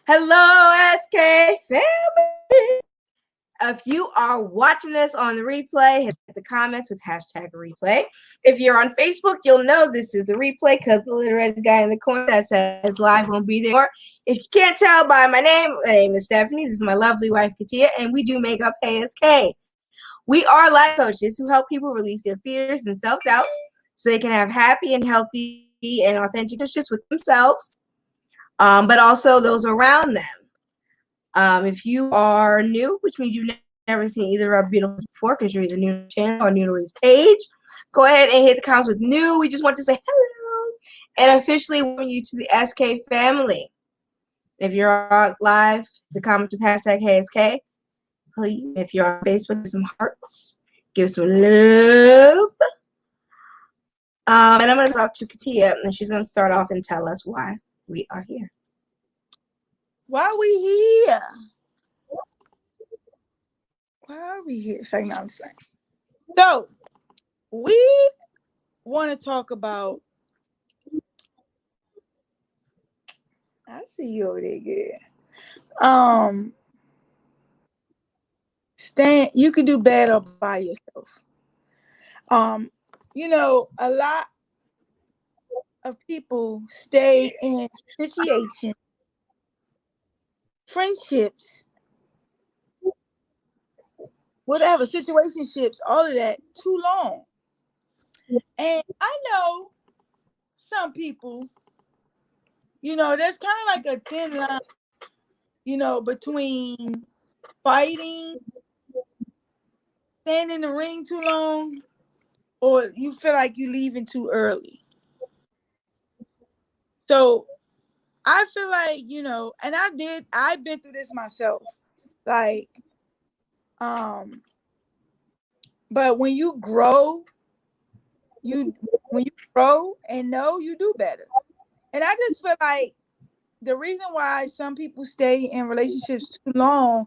Hello, SK family. If you are watching this on the replay, hit the comments with hashtag replay. If you're on Facebook, you'll know this is the replay because the little red guy in the corner that says live won't be there. If you can't tell by my name is Stephanie. This is my lovely wife, Katia, and we do Makeup ASK. We are life coaches who help people release their fears and self-doubts so they can have happy and healthy and authentic relationships with themselves, but also those around them. If you are new, which means you've never seen either of our beautiful before because you're either new to the channel or new to this page, go ahead and hit the comments with new. We just want to say hello and officially welcome you to the SK family. If you're live, the comments with hashtag HeySK. Please, if you're on Facebook, give some hearts, give some love. And I'm going to talk to Katia, and she's going to start off and tell us why we are here. Why are we here? Why are we here? So, no, I'm just playing. So, we want to talk about. I see you over there, good. You can do better by yourself. A lot of people stay in situations, friendships, whatever, situationships, all of that too long. And I know some people, there's kind of like a thin line, between fighting, staying in the ring too long, or you feel like you're leaving too early. So I feel like, and I've been through this myself. Like, but when you grow and know, you do better. And I just feel like the reason why some people stay in relationships too long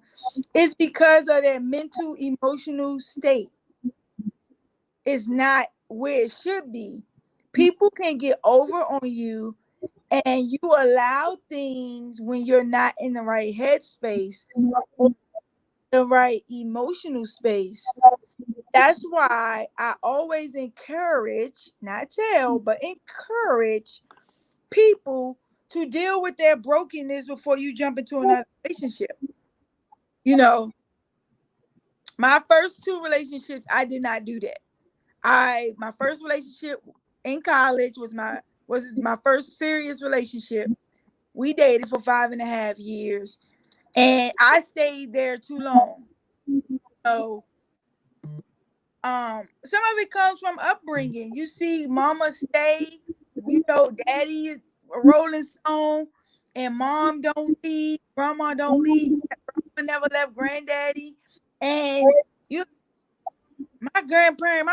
is because of their mental, emotional state. It's not where it should be. People can get over on you, and you allow things when you're not in the right headspace, the right emotional space. That's why I always encourage, not tell, but encourage people to deal with their brokenness before you jump into another relationship. My first two relationships, I did not do that. My first relationship in college was my first serious relationship. We dated for 5.5 years, and I stayed there too long. So, some of it comes from upbringing. You see, mama stay, daddy is a Rolling Stone, and mom don't leave, grandma don't leave, grandma never left granddaddy, and you. My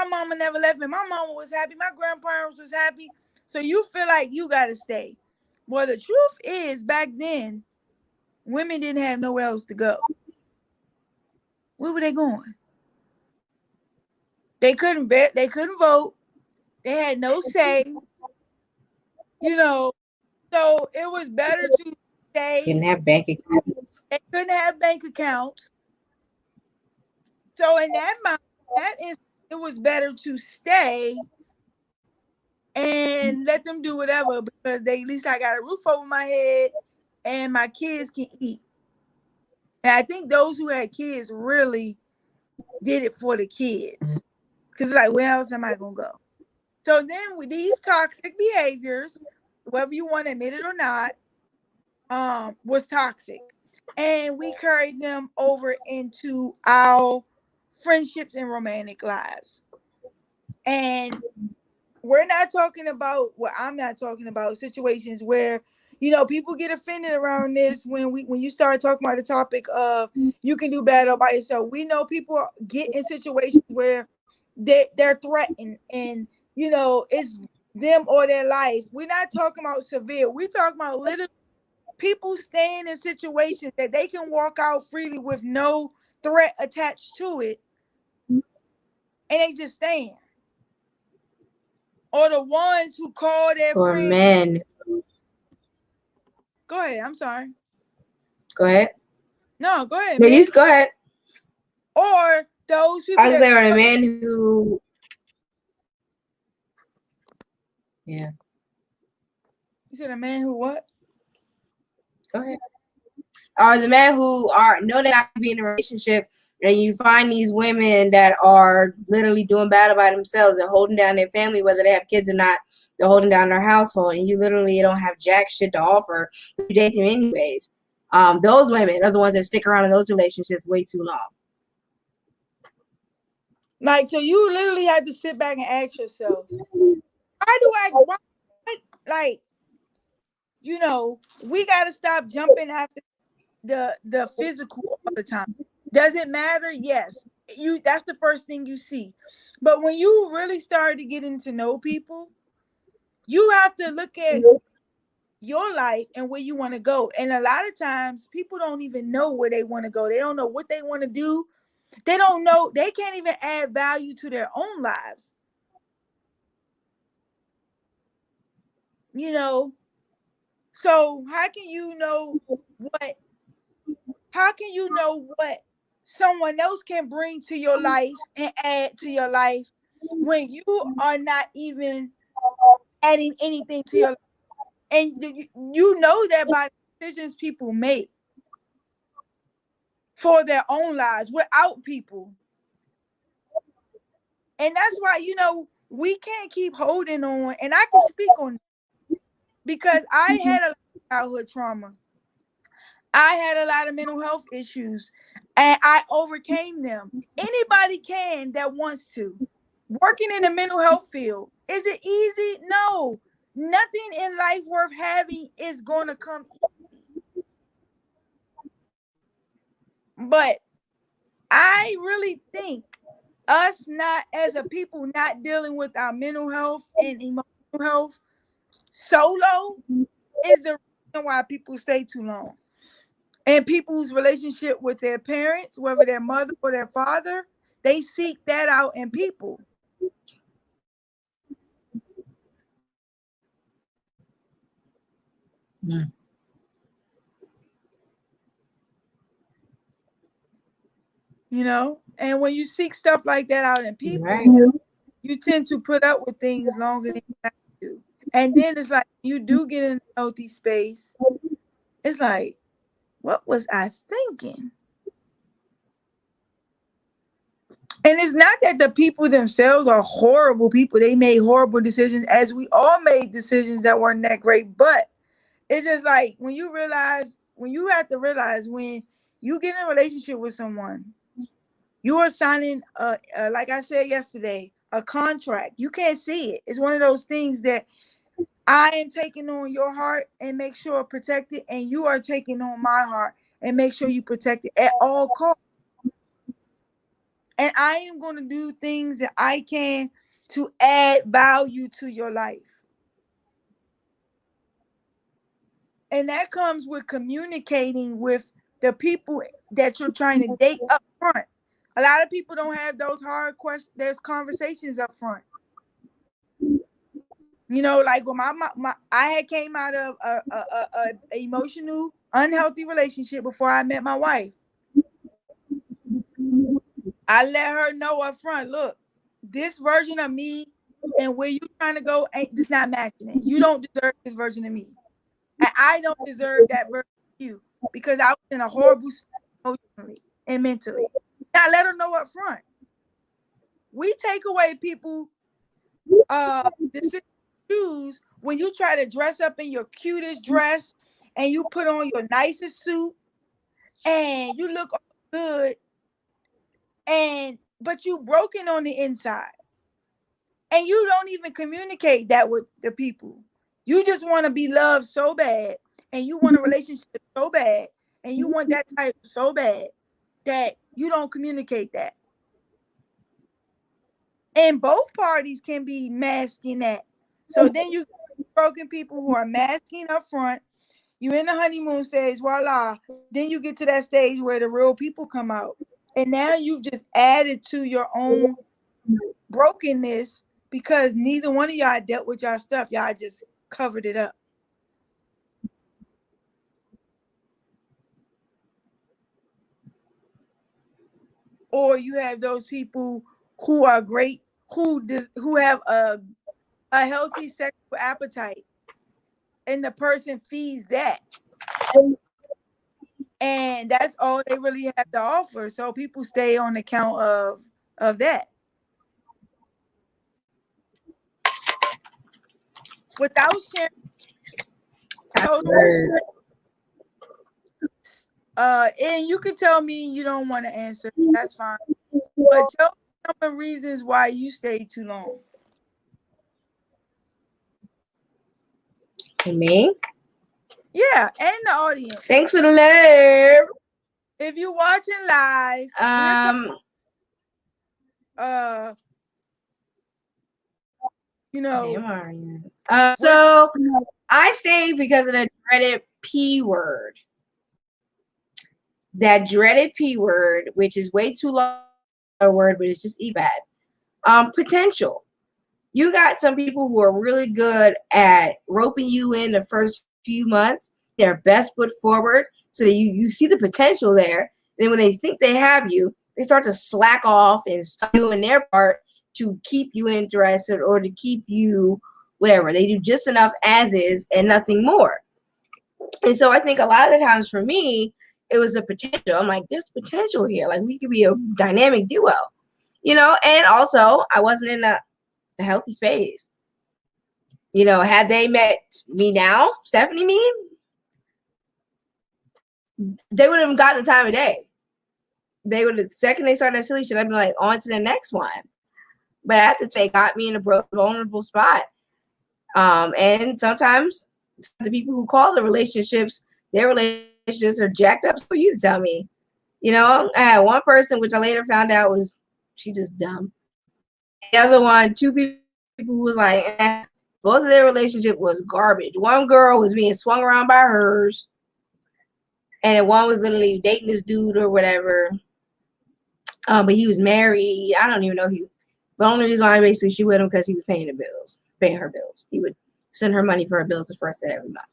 mama never left me. My mama was happy. My grandparents was happy. So you feel like you gotta stay. Well, the truth is, back then, women didn't have nowhere else to go. Where were they going? They couldn't bet. They couldn't vote. They had no say. So it was better to stay. Couldn't have bank accounts. They couldn't have bank accounts. So in it was better to stay and let them do whatever, because at least I got a roof over my head and my kids can eat. And I think those who had kids really did it for the kids, because like, where else am I gonna go? So then with these toxic behaviors, whether you want to admit it or not, was toxic, and we carried them over into our friendships and romantic lives. And we're not talking about, I'm not talking about situations where people get offended around this when you start talking about the topic of you can do better by yourself. We know people get in situations where they're threatened, and it's them or their life. We're not talking about severe. We're talking about little people staying in situations that they can walk out freely with no threat attached to it, and they just stand. Or the ones who call their Or friends. men. Go ahead. I'm sorry. Go ahead. No, go ahead, No, man. you go ahead. Or those people I was that there, a man who. Yeah. you said a man who what? Go ahead. Or the men who are know they not to be in a relationship, and you find these women that are literally doing bad by themselves and holding down their family, whether they have kids or not. They're holding down their household, and you literally don't have jack shit to offer. You date them anyways. Those women are the ones that stick around in those relationships way too long. Like, so you literally had to sit back and ask yourself, why, like, you know, we got to stop jumping after the physical all the time. Does it matter? Yes. That's the first thing you see. But when you really start to get into know people, you have to look at your life and where you want to go. And a lot of times people don't even know where they want to go. They don't know what they want to do. They don't know, they can't even add value to their own lives. You know, so how can you know what someone else can bring to your life and add to your life when you are not even adding anything to your life? And you know that by decisions people make for their own lives without people. And that's why, you know, we can't keep holding on. And I can speak on it because I had a lot of childhood trauma. I had a lot of mental health issues and I overcame them. Anybody can that wants to. Working in the mental health field, is it easy? No. Nothing in life worth having is going to come easy. But I really think us not as a people not dealing with our mental health and emotional health solo is the reason why people stay too long. And people's relationship with their parents, whether their mother or their father, they seek that out in people. Mm. You know, and when you seek stuff like that out in people, Right. you tend to put up with things longer than you have to. And then it's like you do get in a healthy space. It's like, what was I thinking? And it's not that the people themselves are horrible people. They made horrible decisions, as we all made decisions that weren't that great. But it's just like when you have to realize when you get in a relationship with someone, you are signing, like I said yesterday, a contract. You can't see it. It's one of those things that I am taking on your heart and make sure protect it, and you are taking on my heart and make sure you protect it at all costs. And I am going to do things that I can to add value to your life. And that comes with communicating with the people that you're trying to date up front. A lot of people don't have those hard questions, those conversations up front. You know, like when I had came out of a emotional, unhealthy relationship before I met my wife. I let her know up front, look, this version of me and where you trying to go ain't just not matching it. You don't deserve this version of me. And I don't deserve that version of you because I was in a horrible state emotionally and mentally. Now let her know up front. We take away people decisions choose when you try to dress up in your cutest dress and you put on your nicest suit and you look good but you broken on the inside and you don't even communicate that with the people. You just want to be loved so bad and you want a relationship so bad and you want that title so bad that you don't communicate that. And both parties can be masking that. So then you broken people who are masking up front. You in the honeymoon stage, voila. Then you get to that stage where the real people come out. And now you've just added to your own brokenness because neither one of y'all dealt with y'all stuff. Y'all just covered it up. or you have those people who are great, who have a healthy sexual appetite, and the person feeds that, and that's all they really have to offer. So people stay on account of that without sharing. So, and you can tell me you don't want to answer. That's fine. But tell me some of the reasons why you stayed too long. Me? Yeah, and the audience. Thanks for the love. If you're watching live, so I stayed because of the dreaded P word. That dreaded P word, which is way too long a word, but it's just bad. Potential. You got some people who are really good at roping you in the first few months, their best foot forward, so that you see the potential there. Then when they think they have you, they start to slack off and start doing their part to keep you interested or to keep you whatever. They do just enough as is and nothing more. And so I think a lot of the times for me, it was the potential. I'm like, there's potential here. Like, we could be a dynamic duo, and also I wasn't in a healthy space. Had they met me now, Stephanie me, they would have gotten the time of day. They would have, the second they started that silly shit, I'd be like, on to the next one. But I have to say, got me in a vulnerable spot. And sometimes the people who call the relationships, their relationships are jacked up for you to tell me. I had one person, which I later found out she just dumb. The other one, two people who was like, both of their relationship was garbage. One girl was being swung around by hers, and one was literally dating this dude or whatever. But he was married. I don't even know the only reason why basically she with him because he was paying her bills. He would send her money for her bills the first day every month.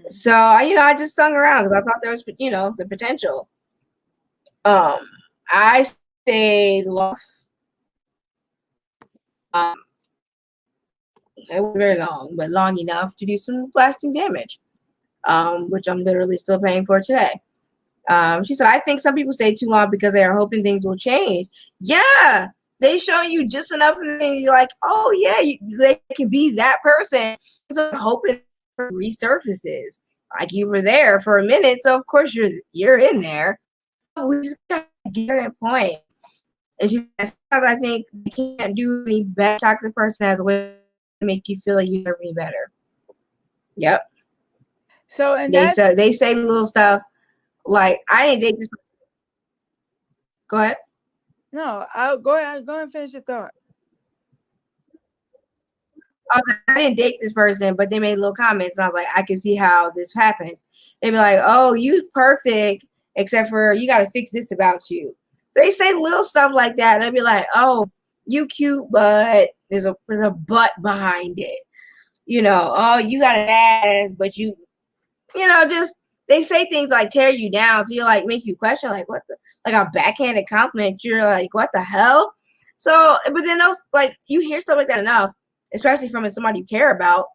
So I just hung around because I thought there was the potential. I stayed long. It wasn't very long, but long enough to do some lasting damage, which I'm literally still paying for today. She said, I think some people stay too long because they are hoping things will change. Yeah, they show you just enough and you're like, oh yeah, they can be that person. So hoping it resurfaces. Like, you were there for a minute, so of course you're in there. We just gotta get to that point. And she says, I think you can't do any bad. Toxic person as a way to make you feel like you deserve any better. Yep. So and they say little stuff like, I didn't date this person. Go ahead. No, I'll go ahead and finish your thought. I didn't date this person, but they made little comments. And I was like, I can see how this happens. They'd be like, oh, you perfect, except for you got to fix this about you. They say little stuff like that. And I'd be like, oh, you cute, but there's a butt behind it. Oh, you got an ass, but just they say things like tear you down. So you're like, make you question, like, what the, like a backhanded compliment. You're like, what the hell? So, but then those, like, you hear stuff like that enough, especially from somebody you care about,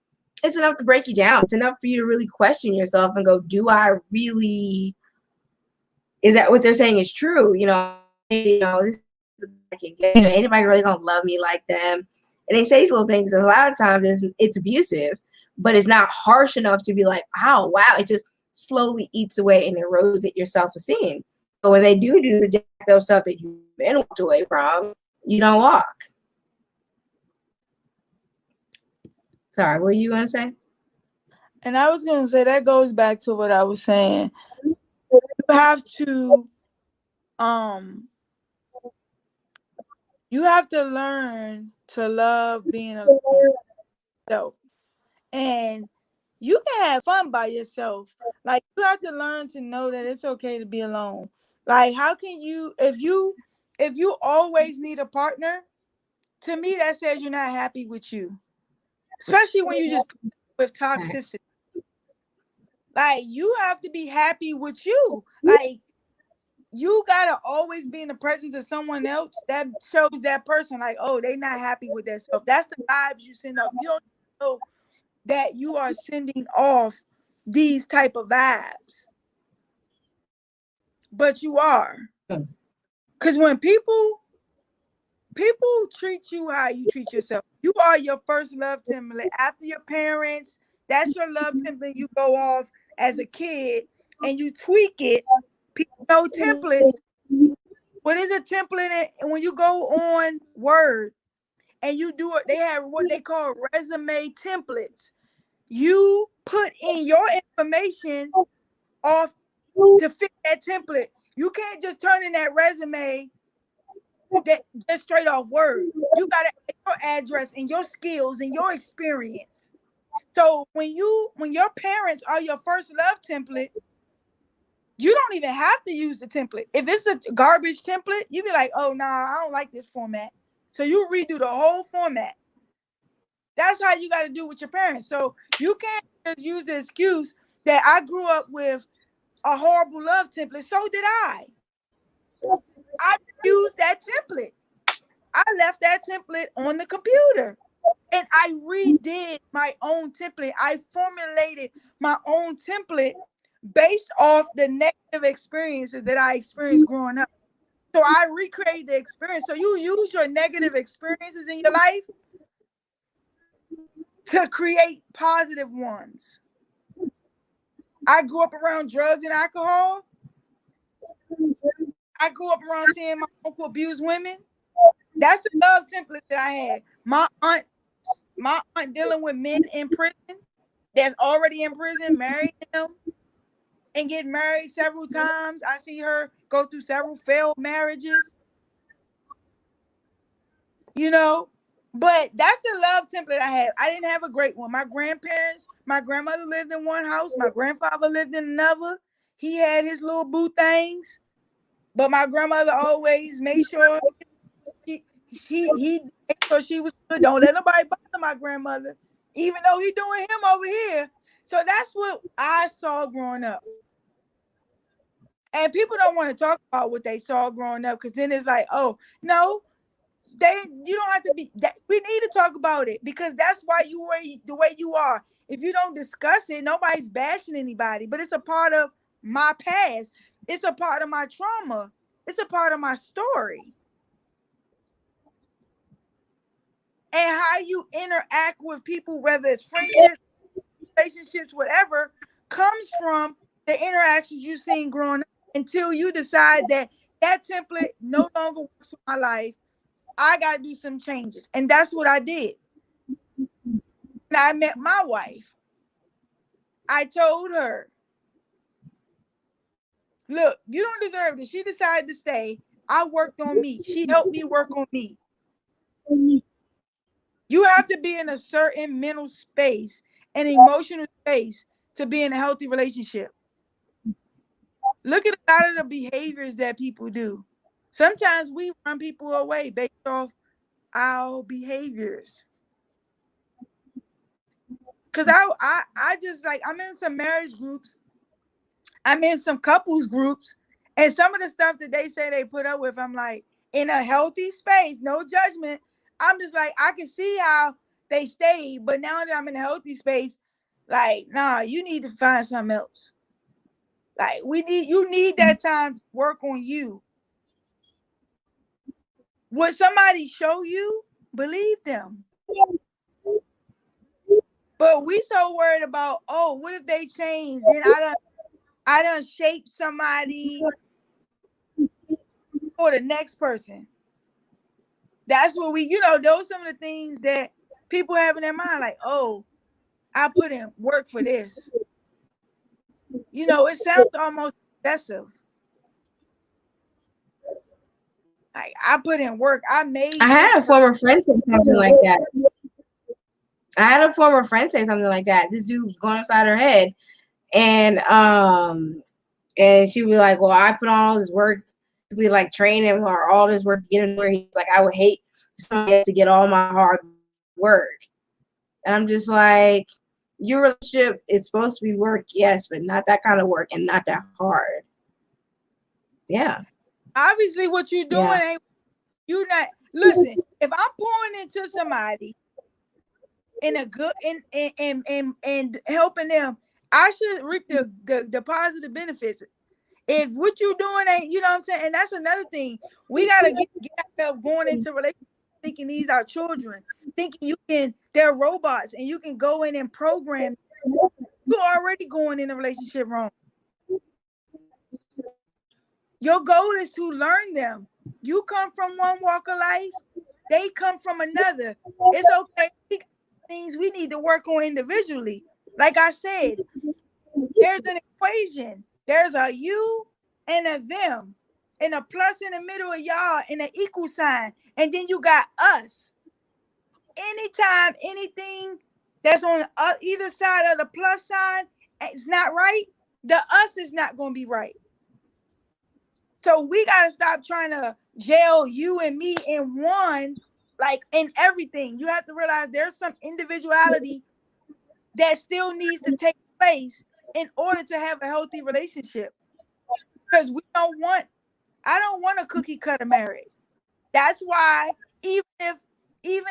it's enough to break you down. It's enough for you to really question yourself and go, is that what they're saying is true? Anybody really gonna love me like them? And they say these little things, and a lot of times it's abusive, but it's not harsh enough to be like, oh, wow, it just slowly eats away and erodes at your self-esteem. So when they do the jacked up stuff that you've been walked away from, you don't walk. Sorry, what were you going to say? And I was going to say that goes back to what I was saying. You have to learn to love being alone. And you can have fun by yourself. Like, you have to learn to know that it's okay to be alone. Like, how can you, if you always need a partner, to me that says you're not happy with you. Especially when you just with toxicity. Like, you have to be happy with you. Like, you gotta always be in the presence of someone else that shows that person like, oh, they not happy with themselves. That's the vibes you send off. You don't know that you are sending off these type of vibes, but you are. Because when people treat you how you treat yourself, you are your first love template. After your parents, that's your love template. You go off as a kid and you tweak it. People know templates. What is a template? And when you go on Word and you do it, they have what they call resume templates. You put in your information off to fit that template. You can't just turn in that resume that just straight off Word. You got to add your address and your skills and your experience. So when your parents are your first love template, you don't even have to use the template. If it's a garbage template, you be like, oh, nah, I don't like this format. So you redo the whole format. That's how you got to do with your parents. So you can't just use the excuse that I grew up with a horrible love template. So did I. I used that template. I left that template on the computer. And I redid my own template. I formulated my own template based off the negative experiences that I experienced growing up. So I recreated the experience. So you use your negative experiences in your life to create positive ones. I grew up around drugs and alcohol. I grew up around seeing my uncle abuse women. That's the love template that I had. My aunt dealing with men in prison that's already in prison, married them and get married several times. I see her go through several failed marriages. You know, but that's the love template I have. I didn't have a great one. My grandparents, my grandmother lived in one house, my grandfather lived in another. He had his little boo things, but my grandmother always made sure he made sure she was good. Don't let nobody bother my grandmother, even though he doing him over here. So that's what I saw growing up. And people don't want to talk about what they saw growing up because then it's like, oh, no, you don't have to be that. We need to talk about it because that's why you were the way you are. If you don't discuss it, nobody's bashing anybody, but it's a part of my past. It's a part of my trauma. It's a part of my story. And how you interact with people, whether it's friendships, relationships, whatever, comes from the interactions you've seen growing up until you decide that template no longer works for my life. I got to do some changes. And that's what I did. When I met my wife, I told her, look, you don't deserve this. She decided to stay. I worked on me. She helped me work on me. You have to be in a certain mental space and emotional space to be in a healthy relationship. Look at a lot of the behaviors that people do. Sometimes we run people away based off our behaviors. Because I just like, I'm in some marriage groups. I'm in some couples groups. And some of the stuff that they say they put up with, I'm like, in a healthy space, no judgment. I'm just like, I can see how they stayed. But now that I'm in a healthy space, like, nah, you need to find something else. Like, you need that time to work on you. What somebody show you, believe them. But we so worried about, oh, what if they change? Then I done shape somebody for the next person. That's what those are some of the things that people have in their mind, like, oh, I put in work for this. It sounds almost excessive. Like, I put in work. I had a former friend say something like that. I had a former friend say something like that. This dude was going upside her head, and she was like, "Well, I put on all this work, like training or all this work to get him where he's like, I would hate somebody else to get all my hard work." And I'm just like, your relationship is supposed to be work, yes, but not that kind of work and not that hard. Yeah. Obviously, what you're doing Yeah. ain't you not listen. If I'm pouring into somebody in a good and helping them, I should reap the positive benefits. If what you're doing ain't, you know what I'm saying, and that's another thing. We gotta get out of going into relationships thinking these are children, thinking they're robots and you can go in and program. You're already going in a relationship wrong. Your goal is to learn them. You come from one walk of life, they come from another. It's okay. Things we need to work on individually. Like I said, there's an equation. There's a you and a them, and a plus in the middle of y'all, and an equal sign. And then you got us. Anytime anything that's on either side of the plus sign is not right, the us is not going to be right. So we got to stop trying to jail you and me in one, like in everything. You have to realize there's some individuality that still needs to take place in order to have a healthy relationship. Because I don't want a cookie cutter marriage. That's why even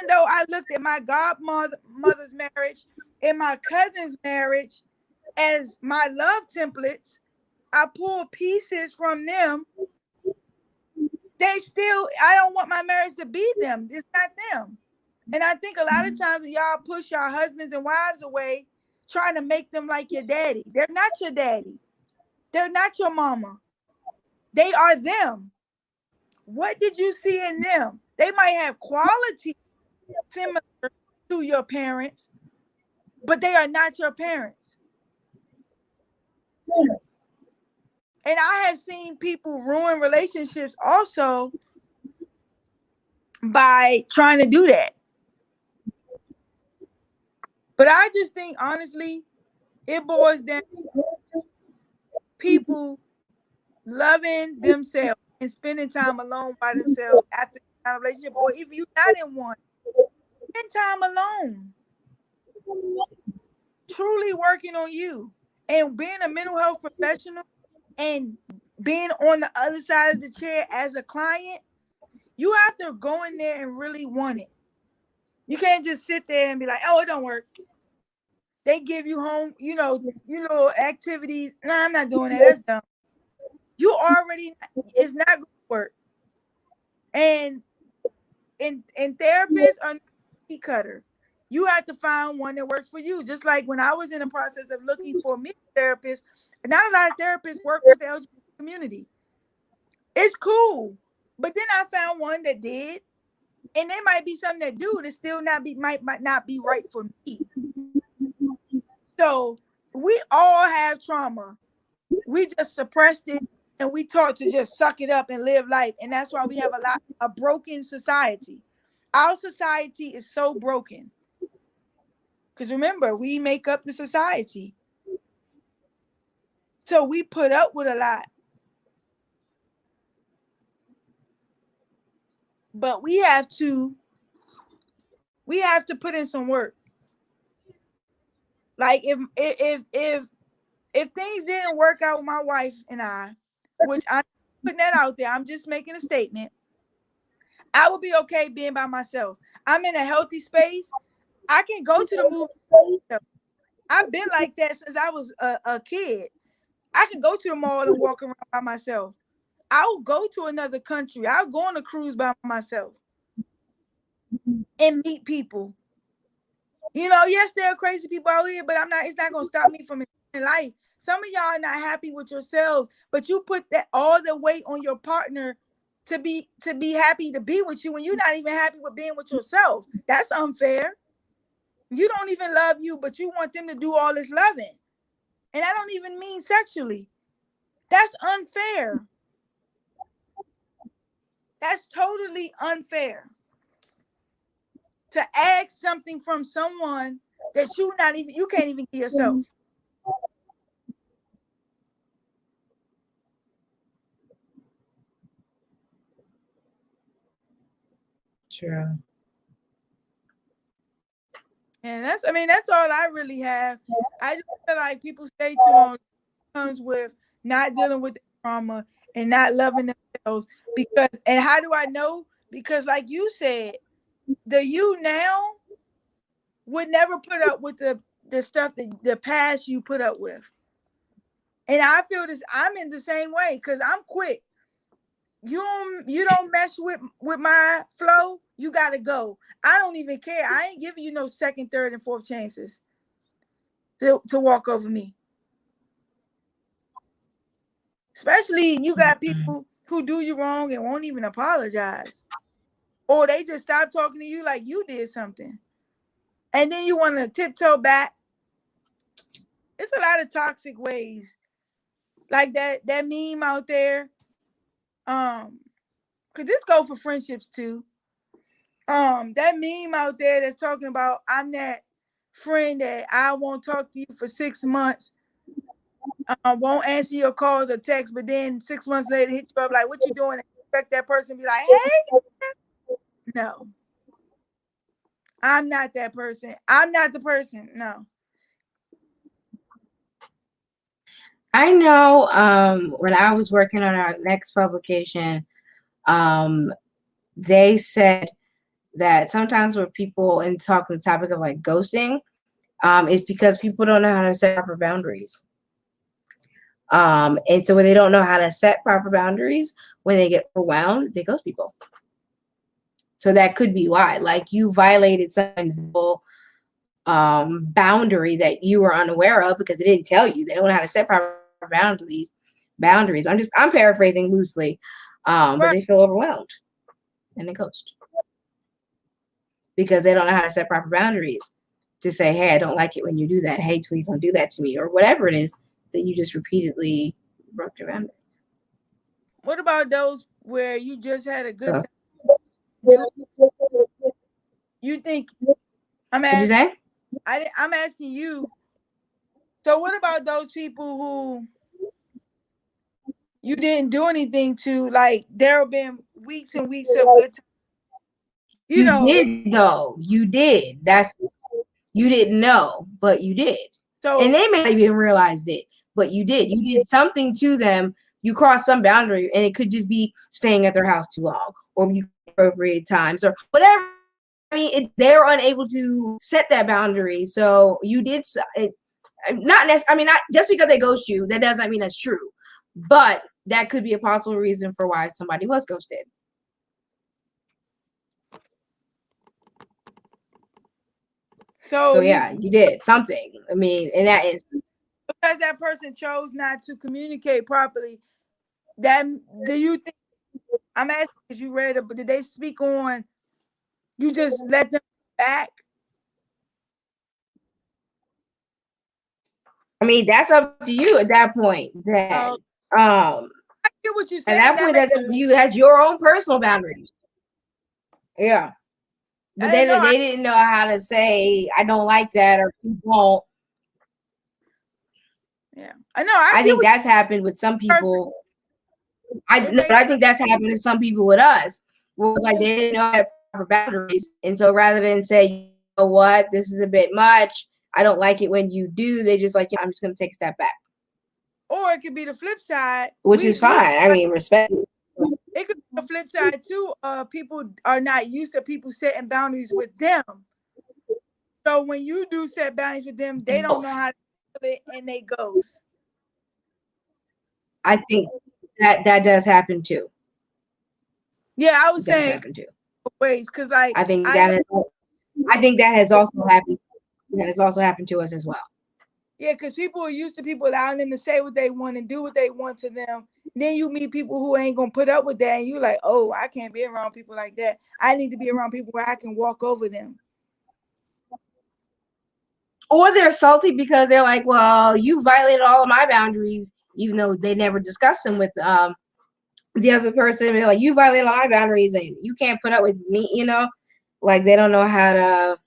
though I looked at my godmother's marriage and my cousin's marriage as my love templates, I pull pieces from them. I don't want my marriage to be them. It's not them. And I think a lot of times y'all push your husbands and wives away trying to make them like your daddy. They're not your daddy. They're not your mama. They are them. What did you see in them? They might have quality similar to your parents, but they are not your parents. And I have seen people ruin relationships also by trying to do that. But I just think, honestly, it boils down to people loving themselves and spending time alone by themselves after a relationship, or if you're not in one, spend time alone. Truly working on you and being a mental health professional and being on the other side of the chair as a client, you have to go in there and really want it. You can't just sit there and be like, oh, it don't work. They give you home, activities. No, I'm not doing that. That's dumb. It's not going to work. And therapists are not cookie cutter. You have to find one that works for you. Just like when I was in the process of looking for me a therapist, not a lot of therapists work with the LGBT community. It's cool. But then I found one that did. And there might be some that do that still might not be right for me. So we all have trauma. We just suppressed it and we taught to just suck it up and live life. And that's why we have a broken society. Our society is so broken. Because remember, we make up the society. So we put up with a lot. But we have to put in some work. Like if things didn't work out with my wife and I, which I'm putting that out there, I'm just making a statement, I would be okay being by myself. I'm in a healthy space. I can go to the movie. I've been like that since I was a kid. I can go to the mall and walk around by myself. I'll go to another country. I'll go on a cruise by myself and meet people. Yes, there are crazy people out here, but it's not gonna stop me from enjoying life. Some of y'all are not happy with yourselves, but you put that all the weight on your partner to be happy to be with you when you're not even happy with being with yourself. That's unfair. You don't even love you, but you want them to do all this loving. And I don't even mean sexually. That's unfair. That's totally unfair. To ask something from someone that you can't even give yourself. True. And that's all I really have. I just feel like people stay too long comes with not dealing with the trauma and not loving themselves. Because, and how do I know? Because like you said, the you now would never put up with the stuff that the past you put up with. And I feel this, I'm in the same way because I'm quick. You don't mess with my flow, you gotta go. I don't even care. I ain't giving you no second, third, and fourth chances to walk over me. Especially you got people who do you wrong and won't even apologize. Or they just stop talking to you like you did something. And then you want to tiptoe back. It's a lot of toxic ways. Like that meme out there. Could this go for friendships too? That meme out there that's talking about I'm that friend that I won't talk to you for 6 months, won't answer your calls or texts, but then 6 months later hit you up like, what you doing? And expect that person to be like, hey, no, I'm not that person. I'm not the person. No. I know when I was working on our next publication, they said that sometimes when people and talk the topic of like ghosting, it's because people don't know how to set proper boundaries. And so when they don't know how to set proper boundaries, when they get overwhelmed, they ghost people. So that could be why. Like you violated some boundary that you were unaware of because they didn't tell you. They don't know how to set proper boundaries. I'm paraphrasing loosely. But they feel overwhelmed and they ghost. Because they don't know how to set proper boundaries to say, hey, I don't like it when you do that. Hey, please don't do that to me, or whatever it is that you just repeatedly broke your boundaries. What about those where you just had a good time? You think I'm asking? I'm asking you. So what about those people who you didn't do anything to? Like there have been weeks and weeks of good time. You know, did though. You did. You didn't know, but you did. So, and they may not even realized it, but you did. You did something to them. You crossed some boundary, and it could just be staying at their house too long, or you appropriate times, or whatever. I mean, they're unable to set that boundary. So you did it. Not just because they ghost you, that doesn't mean that's true. But that could be a possible reason for why somebody was ghosted. So yeah, you did something. I mean, and that is because that person chose not to communicate properly. That do you think? I'm asking because you read it, but did they speak on? You just let them back. I mean, that's up to you at that point. Then, I get what you said. At that point, that's up to you. That's your own personal boundaries. Yeah. But they didn't know how to say, I don't like that, or you won't. Yeah, I know. I think that's happened with some people. I think that's happened to some people with us. Where like they didn't know how to proper boundaries, and so rather than say, you know what, this is a bit much, I don't like it when you do, they just like, yeah, I'm just gonna take a step back. Or it could be the flip side, which is fine. I mean, respect. It could be the flip side too. People are not used to people setting boundaries with them. So when you do set boundaries with them, they don't know how to do it, and they ghost. I think that does happen too. Yeah, I was saying happen too. Ways, because like I think that has also happened. That has also happened to us as well. Yeah, because people are used to people allowing them to say what they want and do what they want to them. Then you meet people who ain't gonna put up with that, and you like, oh, I can't be around people like that. I need to be around people where I can walk over them. Or they're salty because they're like, well, you violated all of my boundaries, even though they never discussed them with the other person. They're like, you violated all my boundaries and you can't put up with me, you know? Like they don't know how to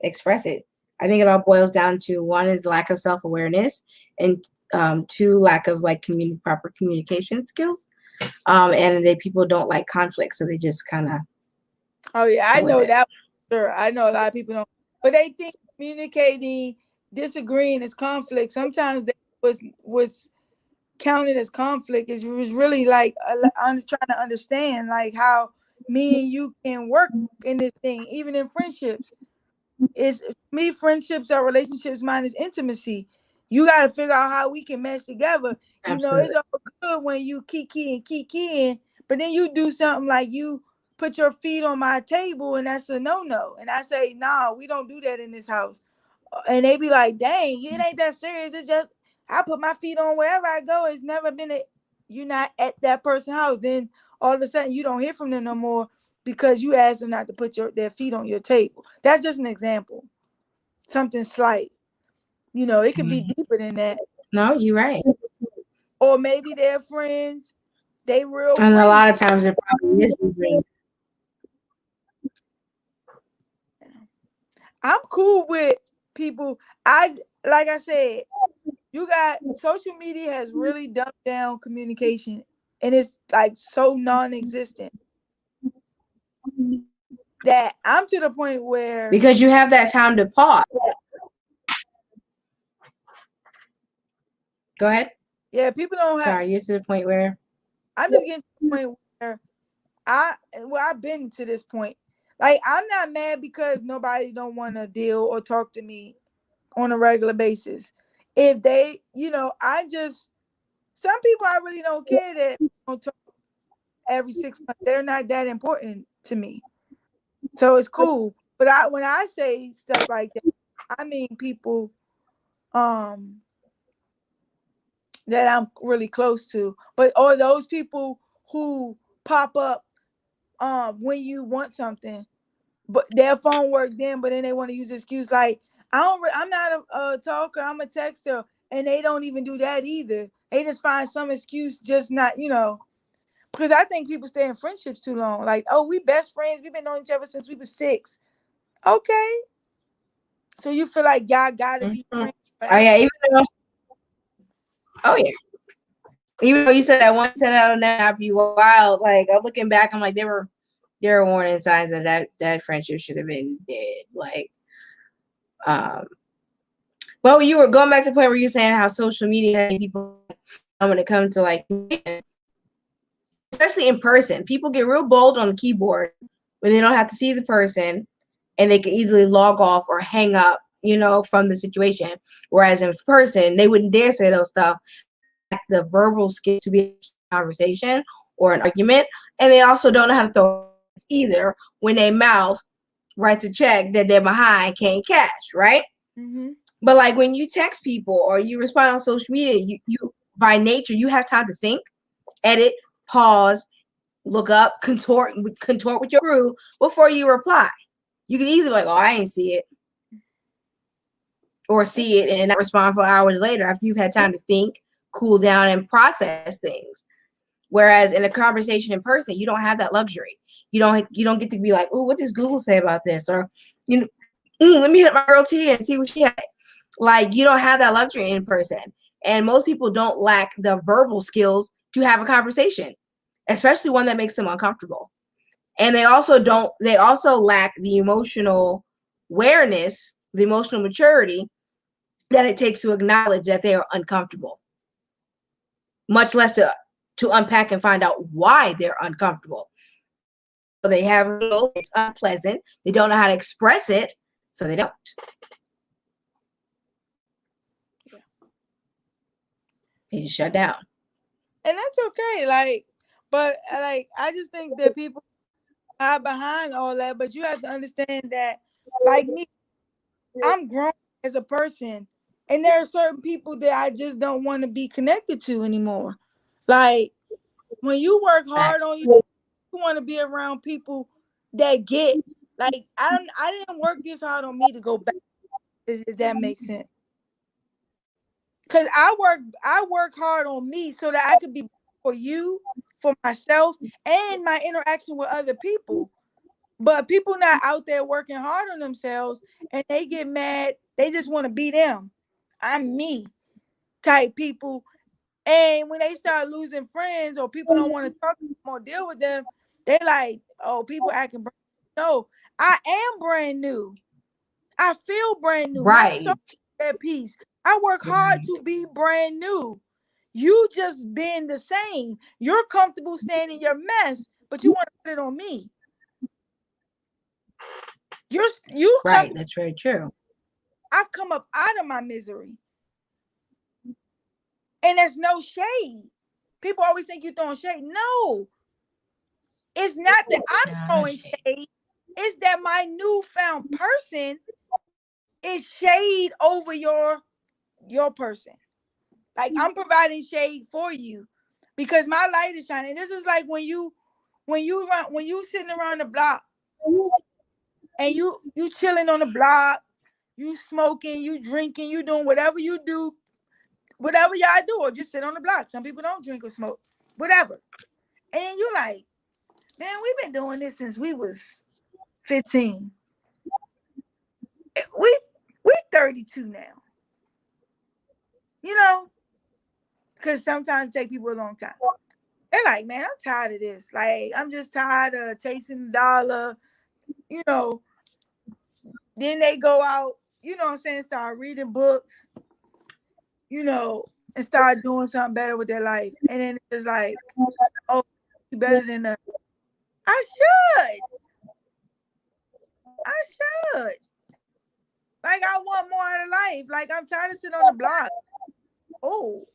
express it. I think it all boils down to one is lack of self-awareness, and two, lack of like proper communication skills. And people don't like conflict, so they just kind of. Oh yeah, I know that. Sure, I know a lot of people don't, but they think communicating, disagreeing is conflict. Sometimes they counted as conflict. It was really like I'm trying to understand like how me and you can work in this thing, even in friendships. It's me, friendships or relationships, mine is intimacy. You got to figure out how we can mesh together. You know, Absolutely. it's all good when you kiki, but then you do something like you put your feet on my table, and that's a no. And I say, nah, we don't do that in this house. And they be like, dang, it ain't that serious. It's just I put my feet on wherever I go. It's never been you're not at that person's house. Then all of a sudden you don't hear from them no more because you asked them not to put their feet on your table. That's just an example. Something slight. You know, it could be deeper than that. No, you're right. Or maybe they're friends. They real And friends. a lot of times it probably is. I'm cool with people. Like I said, you got social media has really dumbed down communication, and it's like so non-existent that I'm to the point where Because you have that time to pause. Go ahead. yeah, people don't have. Sorry, you're to the point where I'm just getting to the point where I've been to this point. Like I'm not mad because nobody don't want to deal or talk to me on a regular basis. If they, some people I really don't care that don't talk every 6 months. They're not that important to me. So it's cool. But when I say stuff like that, I mean people that I'm really close to. But or those people who pop up when you want something, but their phone work then, but then they want to use the excuse like I'm not a talker, I'm a texter, and they don't even do that either. They just find some excuse, just not, because I think people stay in friendships too long. Like, oh, we best friends, we've been knowing each other since we were 6. Okay, so you feel like y'all gotta be friends oh forever? yeah, even though you said that one said that on that app, you wild. Like I'm looking back, I'm like there were warning signs that friendship should have been dead. Like well, you were going back to the point where you're saying how social media people when it comes to like especially in person, people get real bold on the keyboard when they don't have to see the person and they can easily log off or hang up, from the situation. Whereas in person, they wouldn't dare say those stuff. Like the verbal skill to be a conversation or an argument. And they also don't know how to throw either when they mouth writes a check that they're behind can't cash, right? Mm-hmm. But like when you text people or you respond on social media, you by nature, you have time to think, edit, pause, look up, contort with your crew before you reply. You can easily be like, oh, I ain't see it. Or see it and not respond for hours later after you've had time to think, cool down, and process things. Whereas in a conversation in person, you don't have that luxury. You don't get to be like, oh, what does Google say about this? Or, let me hit my girl T and see what she had. Like, you don't have that luxury in person. And most people don't lack the verbal skills to have a conversation, especially one that makes them uncomfortable. And they also lack the emotional awareness, the emotional maturity that it takes to acknowledge that they are uncomfortable, much less to unpack and find out why they're uncomfortable. So they have it's unpleasant. They don't know how to express it, so they don't. Yeah. They just shut down. And that's okay. But I just think that people hide behind all that. But you have to understand that, like me, I'm grown as a person, and there are certain people that I just don't want to be connected to anymore. Like when you work hard on you want to be around people that get like I didn't work this hard on me to go back. If that makes sense. Cause I work hard on me so that I could be for you, for myself, and my interaction with other people. But people not out there working hard on themselves and they get mad. They just want to be them. I'm me type people. And when they start losing friends or people don't want to talk to them or deal with them, they like, oh, people acting brand new. No, I am brand new. I feel brand new. My Right. soul is at peace. I work hard to be brand new. You just being the same. You're comfortable staying in your mess, but you want to put it on me. You Right, that's very true. I've come up out of my misery. And there's no shade. People always think you're throwing shade. No. It's not that I'm throwing shade. It's that my newfound person is shade over your person. Like, I'm providing shade for you because my light is shining. This is like when you sitting around the block and you chilling on the block, you smoking, you drinking, you doing whatever you do, whatever y'all do, or just sit on the block. Some people don't drink or smoke, whatever. And you like, man, we've been doing this since we was 15. We 32 now. You know, because sometimes it take people a long time. They're like, man, I'm tired of this. Like, I'm just tired of chasing the dollar. You know, then they go out, you know what I'm saying, start reading books, you know, and start doing something better with their life. And then it's like, oh, you better than us. I should. Like, I want more out of life. Like, I'm tired of sitting on the block. Oh.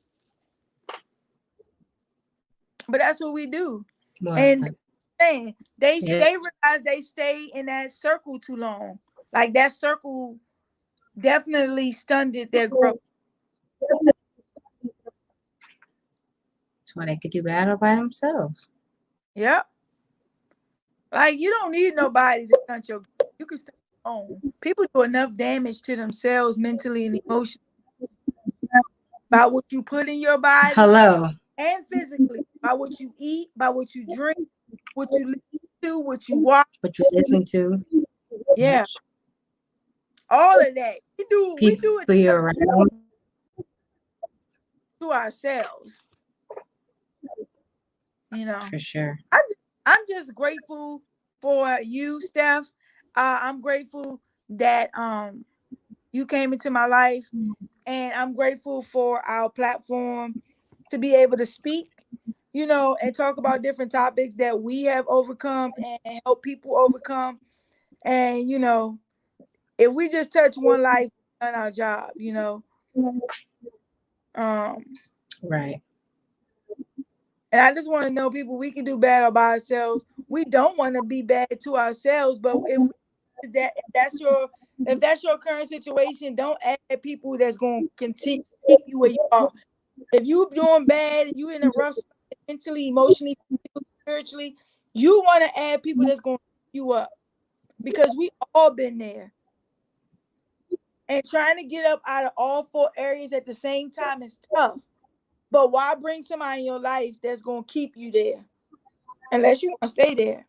But that's what we do. Wow. And they realize they stay in that circle too long. Like, that circle definitely stunted their growth. That's why they could do battle by themselves. Yep. Like, you don't need nobody to stunt your growth. You can stunt your own. People do enough damage to themselves mentally and emotionally by what you put in your body. Hello. And physically, by what you eat, by what you drink, what you listen to, what you watch, what you listen to. Yeah. All of that. We do it to ourselves. You know. For sure. I'm just grateful for you, Steph. I'm grateful that you came into my life, and I'm grateful for our platform to be able to speak, you know, and talk about different topics that we have overcome and help people overcome. And, you know, if we just touch one life, we've done our job, you know. Right. And I just want to know, people, we can do bad all by ourselves. We don't want to be bad to ourselves, but if that's your current situation, don't add people that's going to continue to keep you where you are. If you're doing bad and you're in a rough spot, mentally, emotionally, spiritually, you want to add people that's going to keep you up, because we all been there. And trying to get up out of all four areas at the same time is tough. But why bring somebody in your life that's going to keep you there? Unless you want to stay there.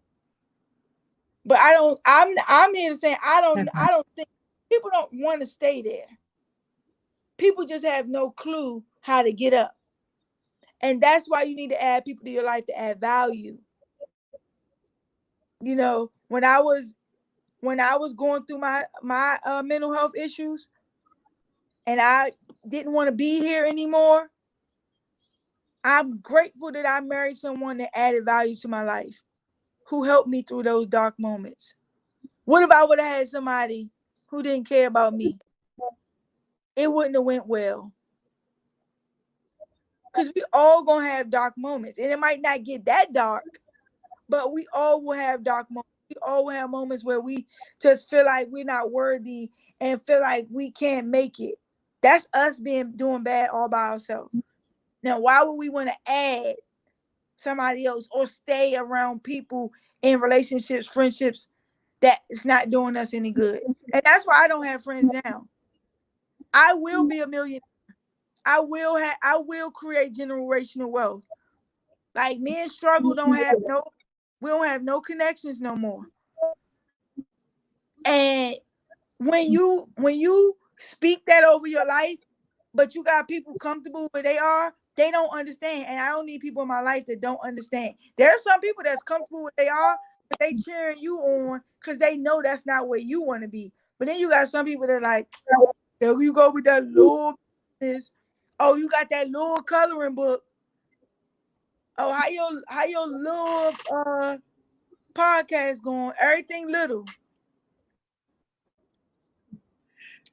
But I'm here to say, I don't think people don't want to stay there. People just have no clue how to get up. And that's why you need to add people to your life to add value. You know, when I was going through my mental health issues and I didn't want to be here anymore, I'm grateful that I married someone that added value to my life, who helped me through those dark moments. What if I would have had somebody who didn't care about me? It wouldn't have went well. Because we all gonna have dark moments. And it might not get that dark, but we all will have dark moments. We all will have moments where we just feel like we're not worthy and feel like we can't make it. That's us doing bad all by ourselves. Now, why would we want to add somebody else or stay around people in relationships, friendships that is not doing us any good? And that's why I don't have friends now. I will be a millionaire. I will create generational wealth. Like, me and Struggle we don't have no connections no more. And when you speak that over your life, but you got people comfortable where they are, they don't understand. And I don't need people in my life that don't understand. There are some people that's comfortable where they are, but they cheering you on because they know that's not where you want to be. But then you got some people that like, there you go with that low business. Oh, you got that little coloring book. Oh, how your little podcast going? Everything little.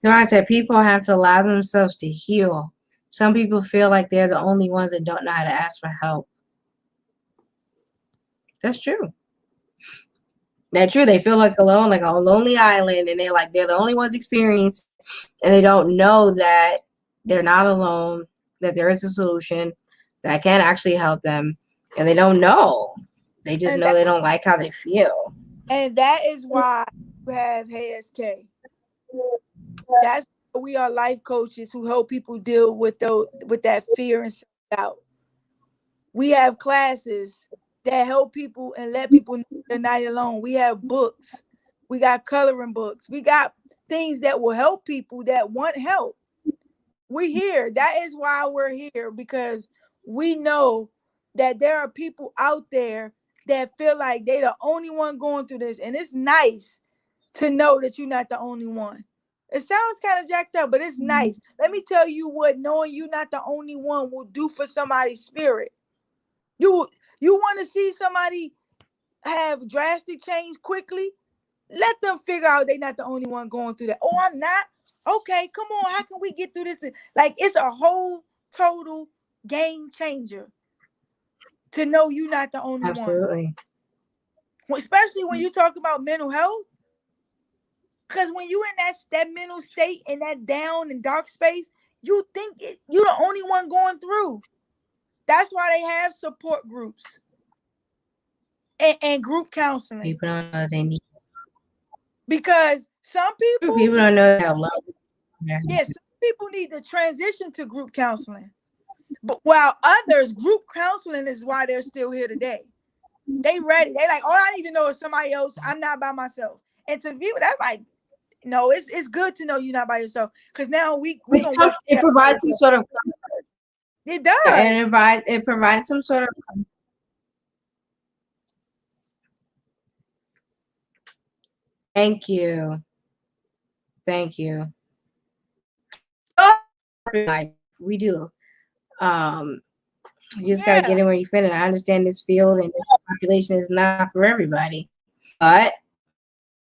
No, I said people have to allow themselves to heal. Some people feel like they're the only ones that don't know how to ask for help. That's true. That's true. They feel like alone, like a lonely island, and they're the only ones experiencing, and they don't know that they're not alone, that there is a solution that can actually help them, and they don't know. They just know they don't like how they feel. And that is why you have HSK. That's why we are life coaches who help people deal with that fear and self-doubt. We have classes that help people and let people know they're not alone. We have books. We got coloring books. We got things that will help people that want help. We're here. That is why we're here, because we know that there are people out there that feel like they're the only one going through this. And it's nice to know that you're not the only one. It sounds kind of jacked up, but it's nice. Let me tell you what knowing you're not the only one will do for somebody's spirit. You want to see somebody have drastic change quickly? Let them figure out they're not the only one going through that. Oh, I'm not? Okay, come on. How can we get through this? Like, it's a whole total game changer to know you're not the only Absolutely. one. Especially when you talk about mental health. Because when you're in that mental state, in that down and dark space, you think you're the only one going through. That's why they have support groups and group counseling. People don't know they need. Because some people don't know how love. Yes, some people need to transition to group counseling. But while others, group counseling is why they're still here today. They ready. They like, all I need to know is somebody else. I'm not by myself. And to people, that's like, no, it's good to know you're not by yourself. Because now we gonna work. It provides some sort of comfort. It does. And it provides some sort of comfort. Thank you. Thank you. We do. You just gotta get in where you fit. And I understand this field and this population is not for everybody, but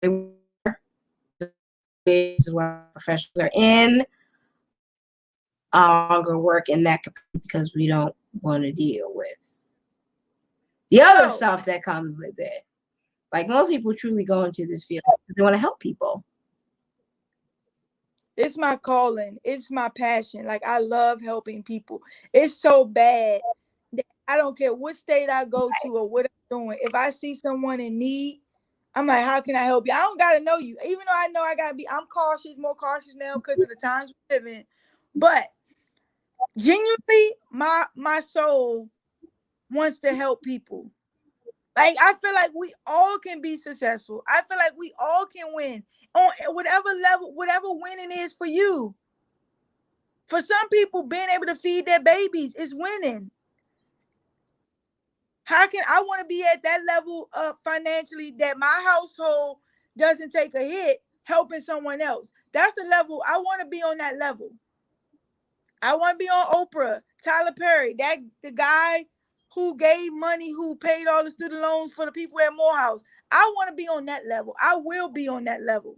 this is where professionals are in. Longer work in that capacity because we don't want to deal with the other stuff that comes with it. Like, most people truly go into this field because they want to help people. It's my calling. It's my passion. Like, I love helping people. It's so bad that I don't care what state I go to or what I'm doing. If I see someone in need, I'm like, how can I help you? I don't got to know you. Even though I know I'm cautious, more cautious now because of the times we live in. But genuinely, my soul wants to help people. Like, I feel like we all can be successful. I feel like we all can win on whatever level, whatever winning is for you. For some people, being able to feed their babies is winning. How can I want to be at that level financially that my household doesn't take a hit helping someone else? That's the level. I want to be on that level. I want to be on Oprah, Tyler Perry, the guy who gave money, who paid all the student loans for the people at Morehouse. I want to be on that level. I will be on that level.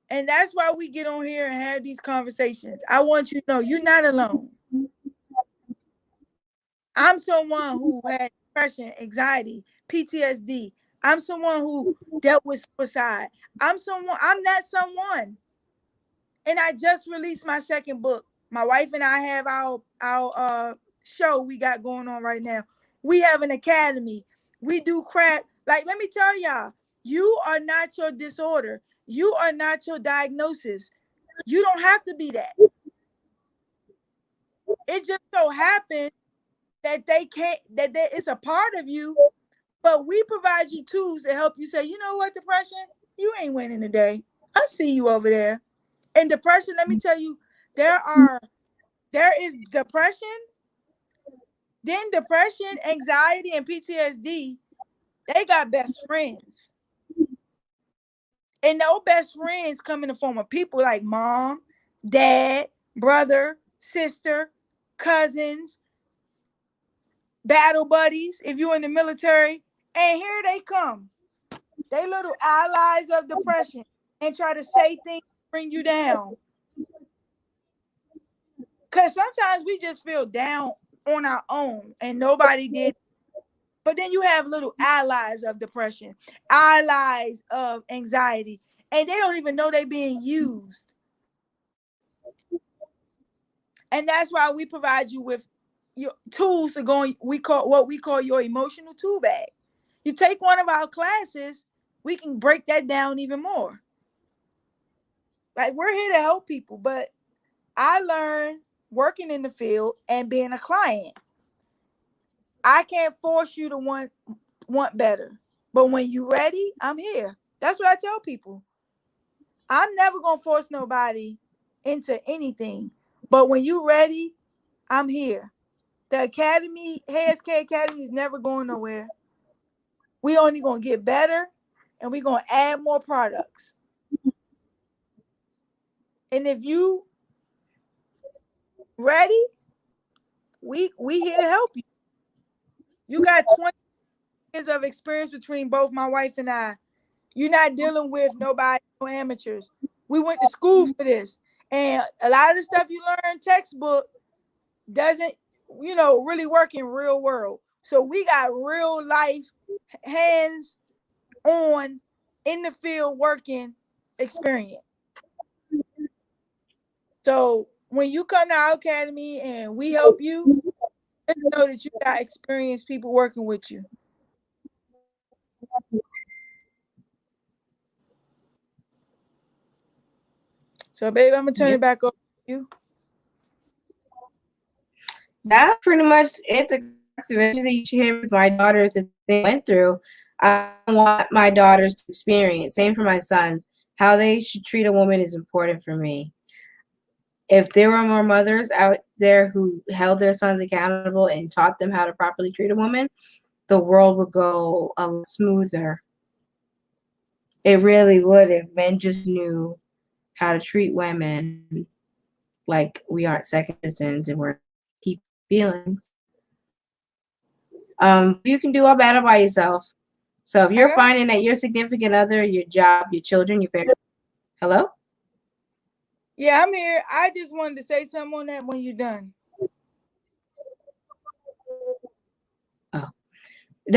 And that's why we get on here and have these conversations. I want you to know you're not alone. I'm someone who had depression, anxiety, PTSD. I'm someone who dealt with suicide. I'm that someone. And I just released my second book. My wife and I have our show we got going on right now. We have an academy. We do crap. Like, let me tell y'all, you are not your disorder. You are not your diagnosis. You don't have to be that. It just so happens that it's a part of you, but we provide you tools to help you say, you know what, depression, you ain't winning today. I see you over there. And depression, let me tell you, there is depression, then depression, anxiety, and PTSD. They got best friends. And those best friends come in the form of people like mom, dad, brother, sister, cousins, battle buddies, if you're in the military. And here they come. They little allies of depression and try to say things to bring you down. Because sometimes we just feel down on our own and nobody did. But then you have little allies of depression, allies of anxiety, and they don't even know they're being used. And that's why we provide you with your tools to go. We call your emotional tool bag. You take one of our classes, we can break that down even more. Like we're here to help people, but I learned working in the field and being a client. I can't force you to want better. But when you're ready, I'm here. That's what I tell people. I'm never gonna force nobody into anything. But when you're ready, I'm here. The Academy, HSK Academy is never going nowhere. We only gonna get better and we're gonna add more products. And if you ready, we here to help you. You got 20 years of experience between both my wife and I. You're not dealing with nobody, no amateurs. We went to school for this. And a lot of the stuff you learn textbook doesn't, really work in real world. So we got real life, hands on, in the field working experience. So when you come to our academy and we help you, just know that you got experienced people working with you. So baby, I'm gonna turn it back over to you. That's pretty much it. The experiences that you share with my daughters that they went through, I want my daughters to experience. Same for my sons. How they should treat a woman is important for me. If there were more mothers out there who held their sons accountable and taught them how to properly treat a woman, the world would go a lot smoother. It really would if men just knew how to treat women like we aren't second citizens and we're people's feelings. You can do all better by yourself. So if you're finding that your significant other, your job, your children, your parents, hello? Yeah, I'm here. I just wanted to say something on that when you're done. Oh. It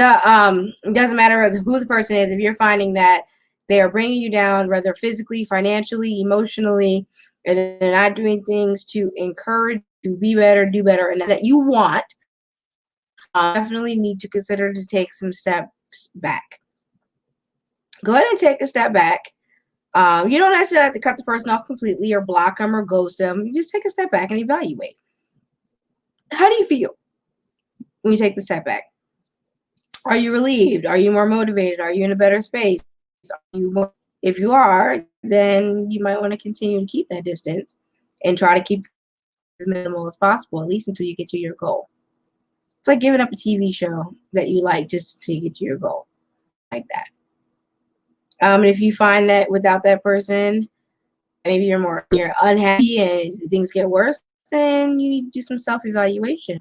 doesn't matter who the person is. If you're finding that they are bringing you down, whether physically, financially, emotionally, and they're not doing things to encourage you to be better, do better, and that you want, definitely need to consider to take some steps back. Go ahead and take a step back. You don't necessarily have to cut the person off completely or block them or ghost them. You just take a step back and evaluate. How do you feel when you take the step back? Are you relieved? Are you more motivated? Are you in a better space? If you are, then you might want to continue to keep that distance and try to keep as minimal as possible, at least until you get to your goal. It's like giving up a TV show that you like just until you get to your goal, like that. And if you find that without that person, maybe you're unhappy and things get worse, then you need to do some self-evaluation.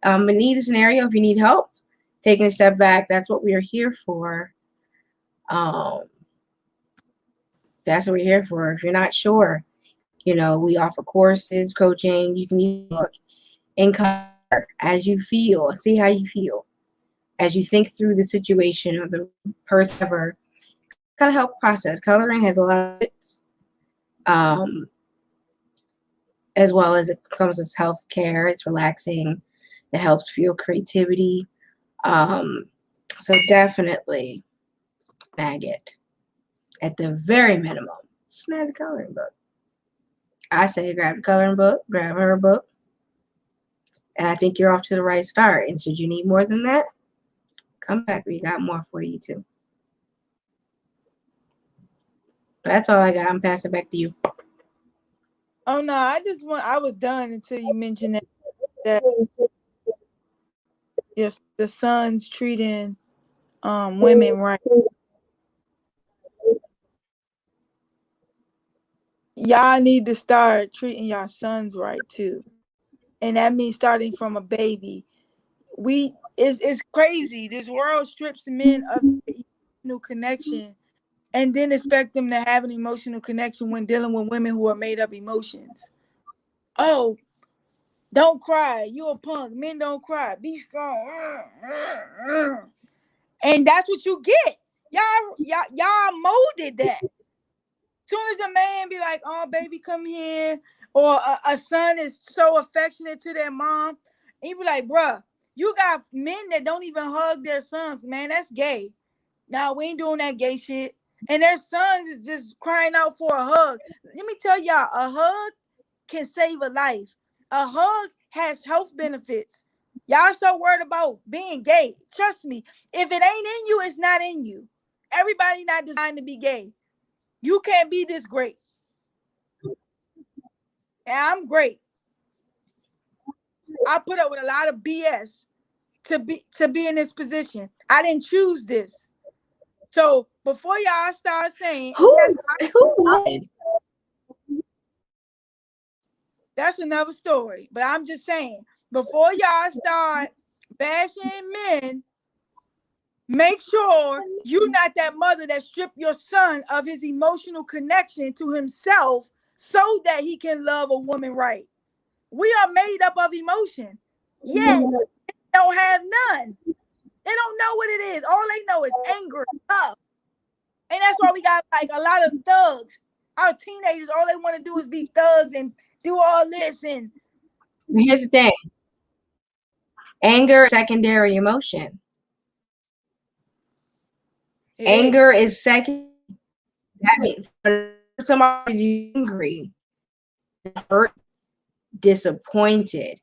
In either scenario, if you need help, taking a step back, that's what we are here for. That's what we're here for. If you're not sure, we offer courses, coaching. You can look and color as you feel. See how you feel as you think through the situation or the person. Kind of help process. Coloring has a lot of it, as well as it comes as health care. It's relaxing. It helps fuel creativity. So definitely snag it. At the very minimum, snag the coloring book. I say grab the coloring book, grab her book, and I think you're off to the right start. And should you need more than that, come back. We got more for you too. That's all I got. I'm passing it back to you. Oh no, I was done until you mentioned that yes, the sons treating women right. y'all need to start treating your sons right too. And that means starting from a baby. It's crazy. This world strips men of emotional connection and then expect them to have an emotional connection when dealing with women who are made of emotions. Oh, don't cry. You a punk. Men don't cry. Be strong. And that's what you get. Y'all molded that. Soon as a man be like, "Oh, baby, come here," or a son is so affectionate to their mom, and you be like, "Bruh, you got men that don't even hug their sons, man. That's gay. Nah, we ain't doing that gay shit." And their sons is just crying out for a hug. Let me tell y'all, a hug can save a life. A hug has health benefits. Y'all so worried about being gay. Trust me, if it ain't in you, it's not in you. Everybody not designed to be gay. You can't be this great. And I'm great. I put up with a lot of BS to be in this position. I didn't choose this. So before y'all start saying, Who would? That's another story. But I'm just saying, before y'all start bashing men, make sure you're not that mother that stripped your son of his emotional connection to himself so that he can love a woman right. We are made up of emotion. Yet they don't have none. They don't know what it is. All they know is anger and love. And that's why we got like a lot of thugs. Our teenagers, all they want to do is be thugs and do all this. And here's the thing. Anger is secondary emotion. Anger is second. That means somebody angry, hurt, disappointed.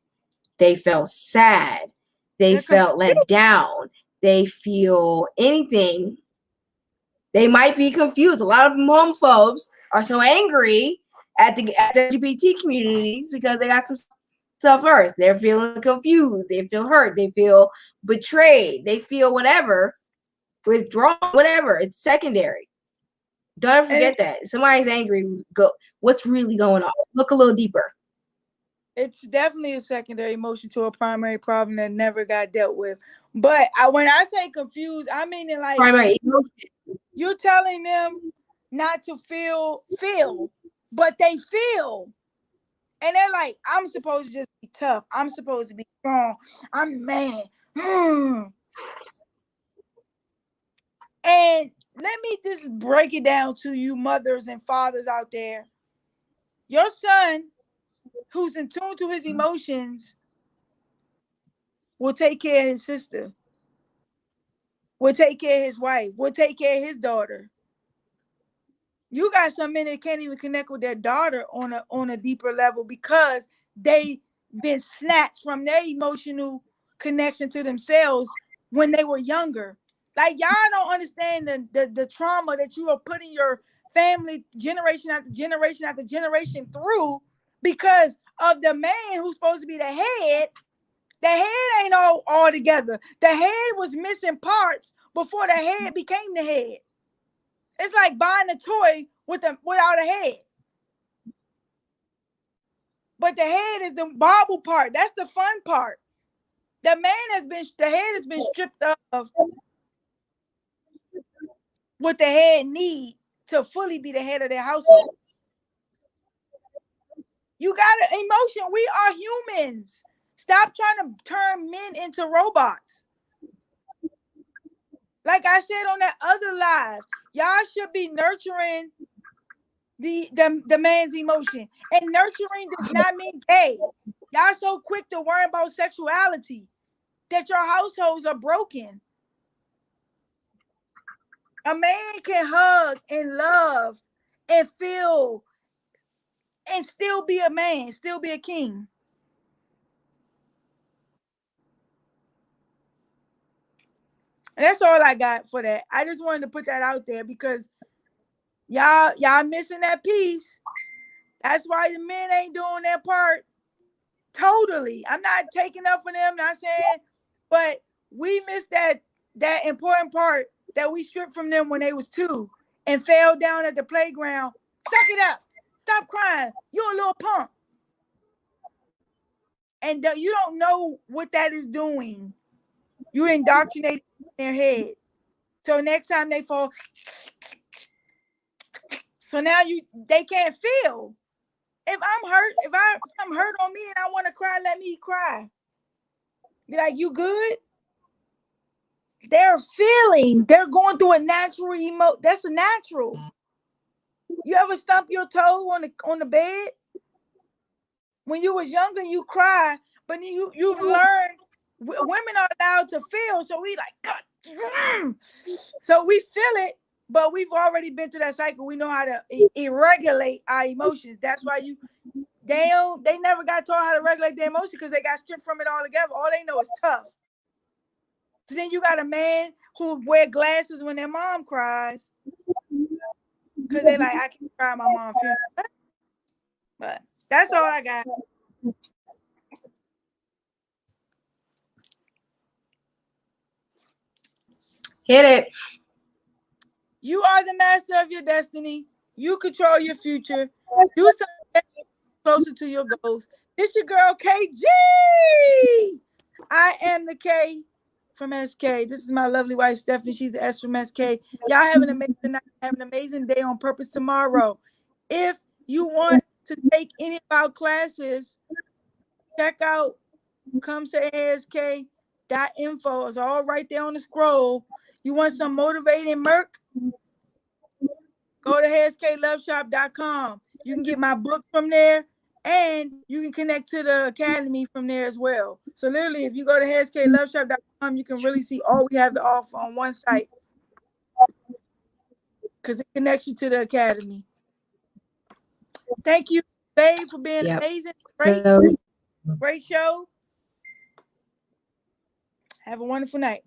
They felt sad. They felt let down. They feel anything. They might be confused. A lot of homophobes are so angry at the LGBT communities because they got some self-worth. They're feeling confused. They feel hurt. They feel betrayed. They feel whatever, withdrawn, whatever. It's secondary. Don't ever forget that. If somebody's angry, go. What's really going on? Look a little deeper. It's definitely a secondary emotion to a primary problem that never got dealt with. But when I say confused, I mean it like primary emotion. You're telling them not to feel, but they feel. And they're like, I'm supposed to just be tough. I'm supposed to be strong. I'm man. And let me just break it down to you mothers and fathers out there. Your son, who's in tune to his emotions, will take care of his sister, will take care of his wife, will take care of his daughter. You got some men that can't even connect with their daughter on a deeper level because they been snatched from their emotional connection to themselves when they were younger. Like y'all don't understand the trauma that you are putting your family generation after generation after generation through because of the man who's supposed to be the head. The head ain't all together. The head was missing parts before the head became the head. It's like buying a toy without a head. But the head is the bobble part. That's the fun part. The head has been stripped of what the head needs to fully be the head of their household. You got an emotion. We are humans. Stop trying to turn men into robots. Like I said on that other live, y'all should be nurturing the man's emotion. And nurturing does not mean gay. Y'all so quick to worry about sexuality that your households are broken. A man can hug and love and feel and still be a man, still be a king. And that's all I got for that. I just wanted to put that out there because y'all missing that piece. That's why the men ain't doing their part. Totally. I'm not taking up for them, not saying, but we missed that important part that we stripped from them when they was 2 and fell down at the playground. Suck it up. Stop crying. You're a little punk. And you don't know what that is doing. You're indoctrinating in their head. So next time they fall, so now they can't feel. If I'm hurt, if something hurt on me and I want to cry, let me cry. Be like, you good? They're feeling. They're going through a natural emotion. That's a natural. You ever stump your toe on the bed? When you was younger, you cry, but you've learned women are allowed to feel. So we like, God. So we feel it, but we've already been through that cycle. We know how to regulate our emotions. That's why they never got taught how to regulate their emotions because they got stripped from it altogether. All they know is tough. So then you got a man who wear glasses when their mom cries because they like, I can't cry my mom feels. But that's all I got. Hit it. You are the master of your destiny. You control your future. Do something closer to your goals. This your girl KG. I am the K from SK. This is my lovely wife Stephanie. She's the S from SK. Y'all have an amazing night. Have an amazing day on purpose tomorrow. If you want to take any of our classes, check out ComeSayHeySK.info. It's all right there on the scroll. You want some motivating Merc? Go to HeySKLoveShop.com. You can get my book from there, and you can connect to the academy from there as well. So literally, if you go to HeySKLoveShop.com, you can really see all we have to offer on one site because it connects you to the academy. Thank you, babe, for being amazing. Great show. Have a wonderful night.